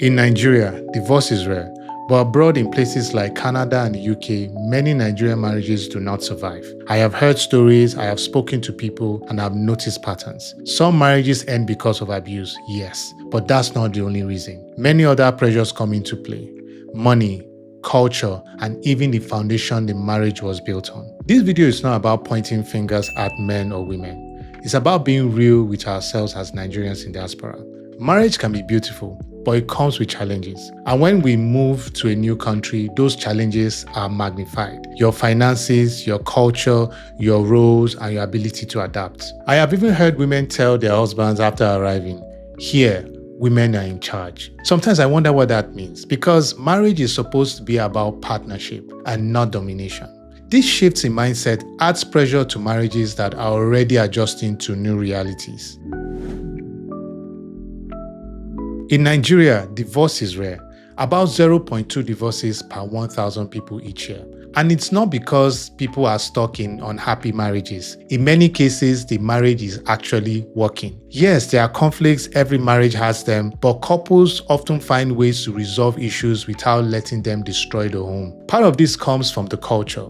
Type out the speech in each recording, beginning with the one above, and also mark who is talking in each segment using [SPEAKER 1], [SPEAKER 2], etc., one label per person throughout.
[SPEAKER 1] In Nigeria, divorce is rare, but abroad in places like Canada and the UK, many Nigerian marriages do not survive. I have heard stories, I have spoken to people, and I've noticed patterns. Some marriages end because of abuse, yes, but that's not the only reason. Many other pressures come into play. Money, culture, and even the foundation the marriage was built on. This video is not about pointing fingers at men or women. It's about being real with ourselves as Nigerians in diaspora. Marriage can be beautiful, but it comes with challenges. And when we move to a new country, those challenges are magnified. Your finances, your culture, your roles, and your ability to adapt. I have even heard women tell their husbands after arriving, "Here, women are in charge." Sometimes I wonder what that means, because marriage is supposed to be about partnership and not domination. This shift in mindset adds pressure to marriages that are already adjusting to new realities. In Nigeria, divorce is rare, about 0.2 divorces per 1,000 people each year. And it's not because people are stuck in unhappy marriages. In many cases, the marriage is actually working. Yes, there are conflicts, every marriage has them, but couples often find ways to resolve issues without letting them destroy the home. Part of this comes from the culture.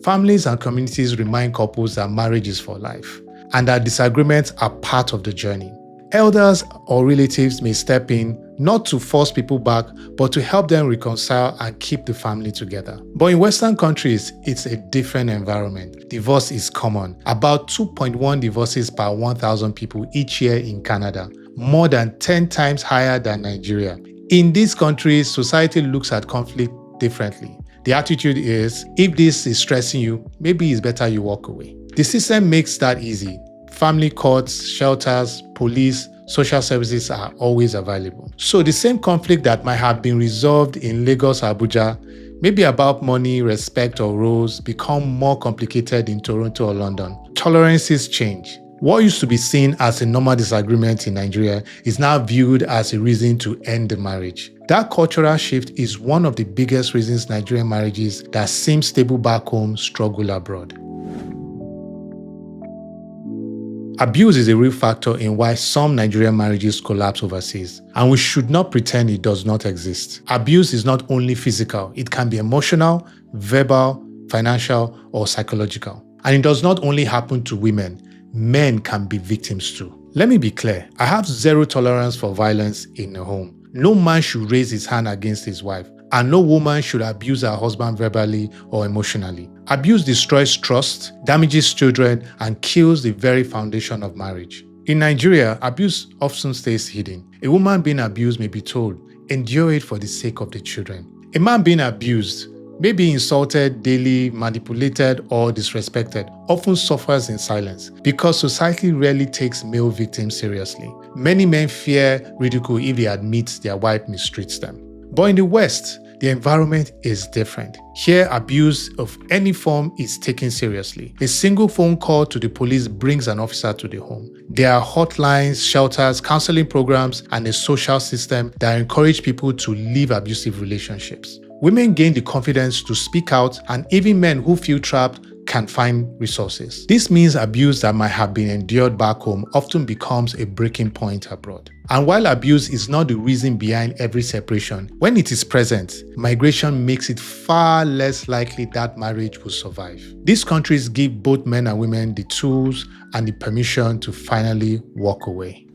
[SPEAKER 1] Families and communities remind couples that marriage is for life, and that disagreements are part of the journey. Elders or relatives may step in, not to force people back, but to help them reconcile and keep the family together. But in Western countries, it's a different environment. Divorce is common, about 2.1 divorces per 1,000 people each year in Canada, more than 10 times higher than Nigeria. In these countries, society looks at conflict differently. The attitude is, if this is stressing you, maybe it's better you walk away. The system makes that easy. Family courts, shelters, police, social services are always available. So the same conflict that might have been resolved in Lagos or Abuja, maybe about money, respect, or roles, become more complicated in Toronto or London. Tolerances change. What used to be seen as a normal disagreement in Nigeria is now viewed as a reason to end the marriage. That cultural shift is one of the biggest reasons Nigerian marriages that seem stable back home struggle abroad. Abuse is a real factor in why some Nigerian marriages collapse overseas, and we should not pretend it does not exist. Abuse is not only physical, it can be emotional, verbal, financial, or psychological. And it does not only happen to women, men can be victims too. Let me be clear, I have zero tolerance for violence in a home. No man should raise his hand against his wife, and no woman should abuse her husband verbally or emotionally. Abuse destroys trust, damages children, and kills the very foundation of marriage. In Nigeria, abuse often stays hidden. A woman being abused may be told, endure it for the sake of the children. A man being abused, may be insulted daily, manipulated, or disrespected, often suffers in silence because society rarely takes male victims seriously. Many men fear ridicule if they admit their wife mistreats them. But in the West, the environment is different. Here, abuse of any form is taken seriously. A single phone call to the police brings an officer to the home. There are hotlines, shelters, counseling programs, and a social system that encourage people to leave abusive relationships. Women gain the confidence to speak out, and even men who feel trapped can find resources. This means abuse that might have been endured back home often becomes a breaking point abroad. And while abuse is not the reason behind every separation, when it is present, migration makes it far less likely that marriage will survive. These countries give both men and women the tools and the permission to finally walk away.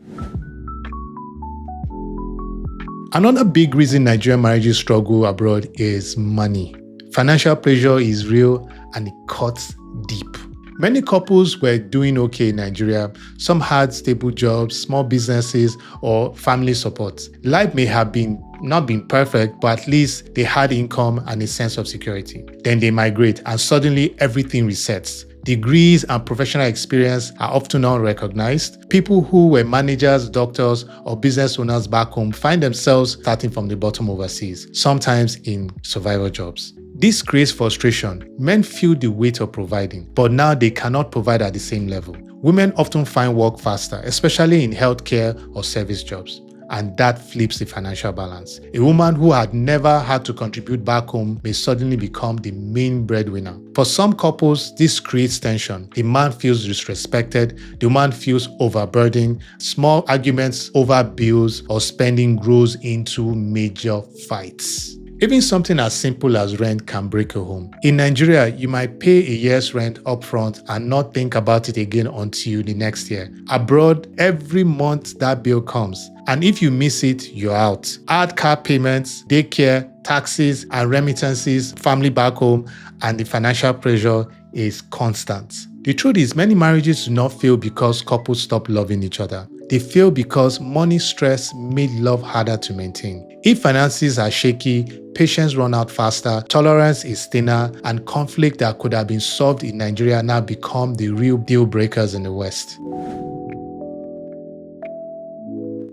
[SPEAKER 1] Another big reason Nigerian marriages struggle abroad is money. Financial pressure is real and it cuts deep. Many couples were doing okay in Nigeria. Some had stable jobs, small businesses, or family support. Life may have not been perfect, but at least they had income and a sense of security. Then they migrate and suddenly everything resets. Degrees and professional experience are often unrecognized. People who were managers, doctors, or business owners back home find themselves starting from the bottom overseas, sometimes in survival jobs. This creates frustration. Men feel the weight of providing, but now they cannot provide at the same level. Women often find work faster, especially in healthcare or service jobs. and that flips the financial balance. A woman who had never had to contribute back home may suddenly become the main breadwinner. For some couples, this creates tension. The man feels disrespected, the woman feels overburdened. Small arguments over bills or spending grows into major fights. Even something as simple as rent can break a home. In Nigeria, you might pay a year's rent upfront and not think about it again until the next year. Abroad, every month that bill comes, and if you miss it, you're out. Add car payments, daycare, taxes, and remittances, family back home, and the financial pressure is constant. The truth is, many marriages do not fail because couples stop loving each other. They fail because money stress made love harder to maintain. If finances are shaky, patience run out faster, tolerance is thinner, and conflict that could have been solved in Nigeria now become the real deal breakers in the West.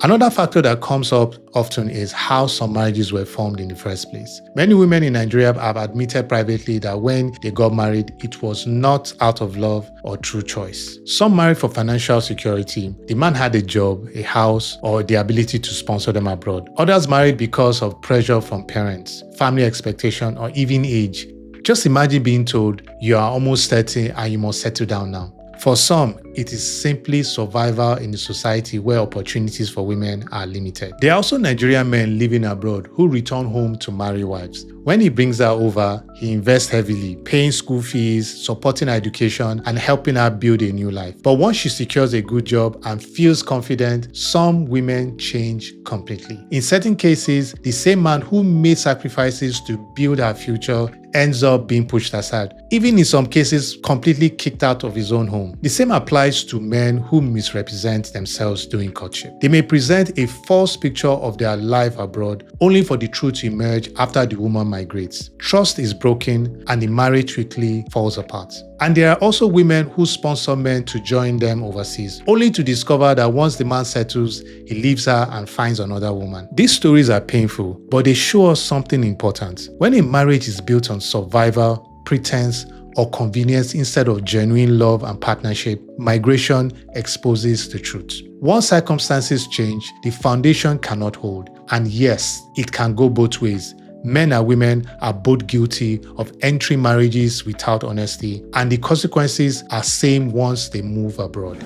[SPEAKER 1] Another factor that comes up often is how some marriages were formed in the first place. Many women in Nigeria have admitted privately that when they got married, it was not out of love or true choice. Some married for financial security. The man had a job, a house, or the ability to sponsor them abroad. Others married because of pressure from parents, family expectation, or even age. Just imagine being told you are almost 30 and you must settle down now. For some, it is simply survival in a society where opportunities for women are limited. There are also Nigerian men living abroad who return home to marry wives. When he brings her over, he invests heavily, paying school fees, supporting her education, and helping her build a new life. But once she secures a good job and feels confident, some women change completely. In certain cases, the same man who made sacrifices to build her future ends up being pushed aside, even in some cases completely kicked out of his own home. The same applies to men who misrepresent themselves during courtship. They may present a false picture of their life abroad only for the truth to emerge after the woman migrates. Trust is broken and the marriage quickly falls apart. And there are also women who sponsor men to join them overseas, only to discover that once the man settles, he leaves her and finds another woman. These stories are painful, but they show us something important. When a marriage is built on survival, pretense, or convenience instead of genuine love and partnership, migration exposes the truth. Once circumstances change, the foundation cannot hold. And yes, it can go both ways. Men and women are both guilty of entering marriages without honesty, and the consequences are same once they move abroad.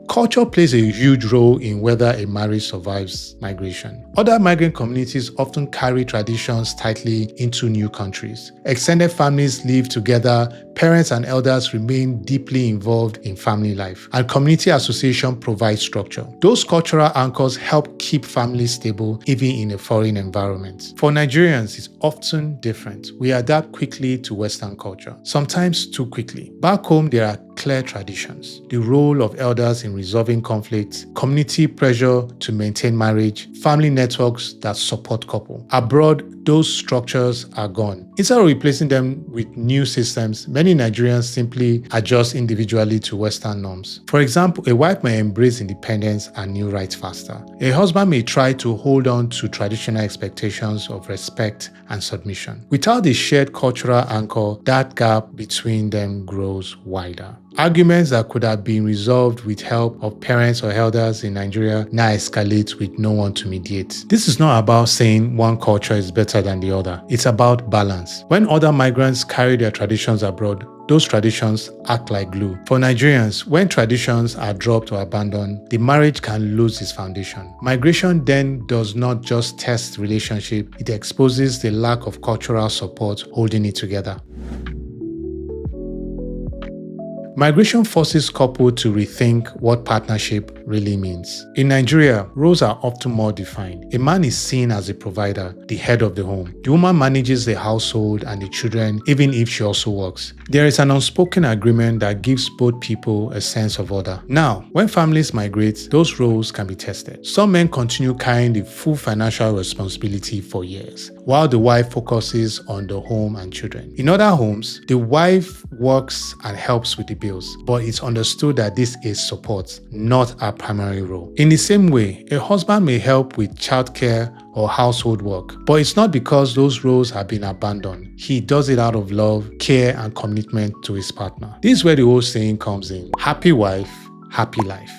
[SPEAKER 1] Culture plays a huge role in whether a marriage survives migration. Other migrant communities often carry traditions tightly into new countries. Extended families live together, parents and elders remain deeply involved in family life, and community association provides structure. Those cultural anchors help keep families stable even in a foreign environment. For Nigerians, it's often different. We adapt quickly to Western culture, sometimes too quickly. Back home, there are clear traditions. The role of elders in resolving conflicts, community pressure to maintain marriage, family networks that support couple. Abroad, those structures are gone. Instead of replacing them with new systems, many Nigerians simply adjust individually to Western norms. For example, a wife may embrace independence and new rights faster. A husband may try to hold on to traditional expectations of respect and submission. Without the shared cultural anchor, that gap between them grows wider. Arguments that could have been resolved with help of parents or elders in Nigeria now escalate with no one to mediate. This is not about saying one culture is better than the other. It's about balance. When other migrants carry their traditions abroad, those traditions act like glue. For Nigerians, when traditions are dropped or abandoned, the marriage can lose its foundation. Migration then does not just test relationship, it exposes the lack of cultural support holding it together. Migration forces couples to rethink what partnership really means. In Nigeria, roles are often more defined. A man is seen as a provider, the head of the home. The woman manages the household and the children, even if she also works. There is an unspoken agreement that gives both people a sense of order. Now, when families migrate, those roles can be tested. Some men continue carrying the full financial responsibility for years, while the wife focuses on the home and children. In other homes, the wife works and helps with the bills, but it's understood that this is support, not a primary role. In the same way, a husband may help with childcare or household work, but it's not because those roles have been abandoned. He does it out of love, care, and commitment to his partner. This is where the old saying comes in: happy wife, happy life.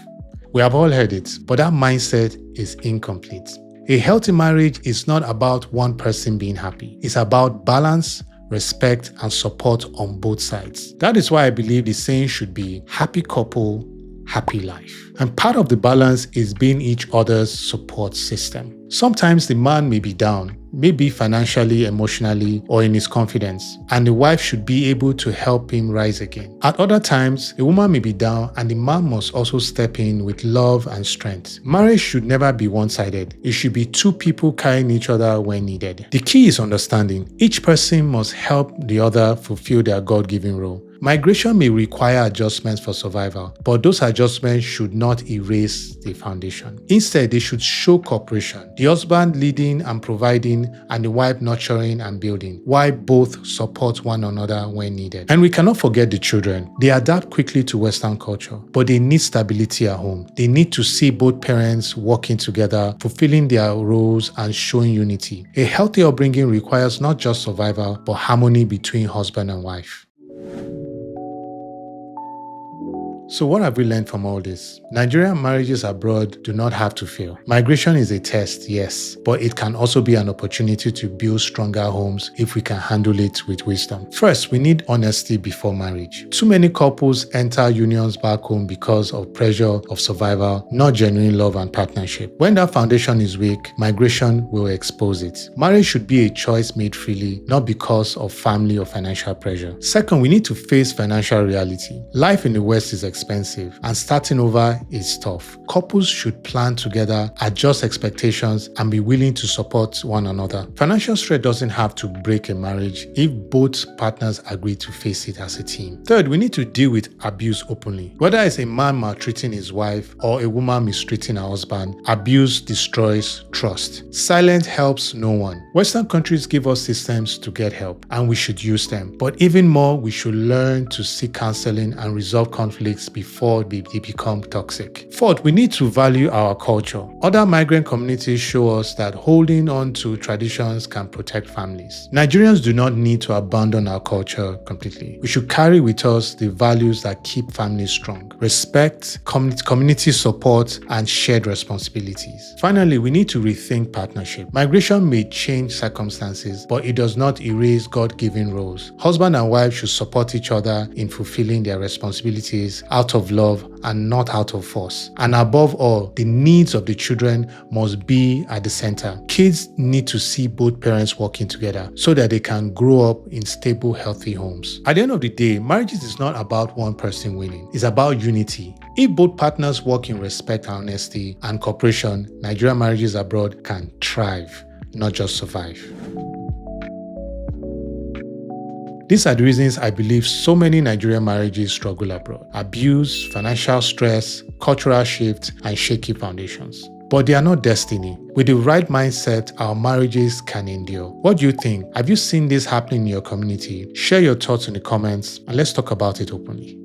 [SPEAKER 1] We have all heard it, but that mindset is incomplete. A healthy marriage is not about one person being happy. It's about balance, respect, and support on both sides. That is why I believe the saying should be happy couple, happy life. And part of the balance is being each other's support system. Sometimes the man may be down, maybe financially, emotionally, or in his confidence, and the wife should be able to help him rise again. At other times, the woman may be down and the man must also step in with love and strength. Marriage should never be one-sided. It should be two people carrying each other when needed. The key is understanding. Each person must help the other fulfill their God-given role. Migration may require adjustments for survival, but those adjustments should not erase the foundation. Instead, they should show cooperation. The husband leading and providing, and the wife nurturing and building, while both support one another when needed. And we cannot forget the children. They adapt quickly to Western culture, but they need stability at home. They need to see both parents working together, fulfilling their roles and showing unity. A healthy upbringing requires not just survival, but harmony between husband and wife. So what have we learned from all this? Nigerian marriages abroad do not have to fail. Migration is a test, yes, but it can also be an opportunity to build stronger homes if we can handle it with wisdom. First, we need honesty before marriage. Too many couples enter unions back home because of pressure of survival, not genuine love and partnership. When that foundation is weak, migration will expose it. Marriage should be a choice made freely, not because of family or financial pressure. Second, we need to face financial reality. Life in the West is expensive, and starting over is tough. Couples should plan together, adjust expectations, and be willing to support one another. Financial stress doesn't have to break a marriage if both partners agree to face it as a team. Third, we need to deal with abuse openly. Whether it's a man maltreating his wife or a woman mistreating her husband, abuse destroys trust. Silence helps no one. Western countries give us systems to get help, and we should use them. But even more, we should learn to seek counseling and resolve conflicts before they become toxic. Fourth, we need to value our culture. Other migrant communities show us that holding on to traditions can protect families. Nigerians do not need to abandon our culture completely. We should carry with us the values that keep families strong: respect, community support, and shared responsibilities. Finally, we need to rethink partnership. Migration may change circumstances, but it does not erase God-given roles. Husband and wife should support each other in fulfilling their responsibilities out of love and not out of force. And above all, the needs of the children must be at the center. Kids need to see both parents working together so that they can grow up in stable, healthy homes. At the end of the day, marriages is not about one person winning. It's about unity. If both partners work in respect and honesty and cooperation, Nigerian marriages abroad can thrive, not just survive. These are the reasons I believe so many Nigerian marriages struggle abroad: abuse, financial stress, cultural shift, and shaky foundations. But they are not destiny. With the right mindset, our marriages can endure. What do you think? Have you seen this happening in your community? Share your thoughts in the comments and let's talk about it openly.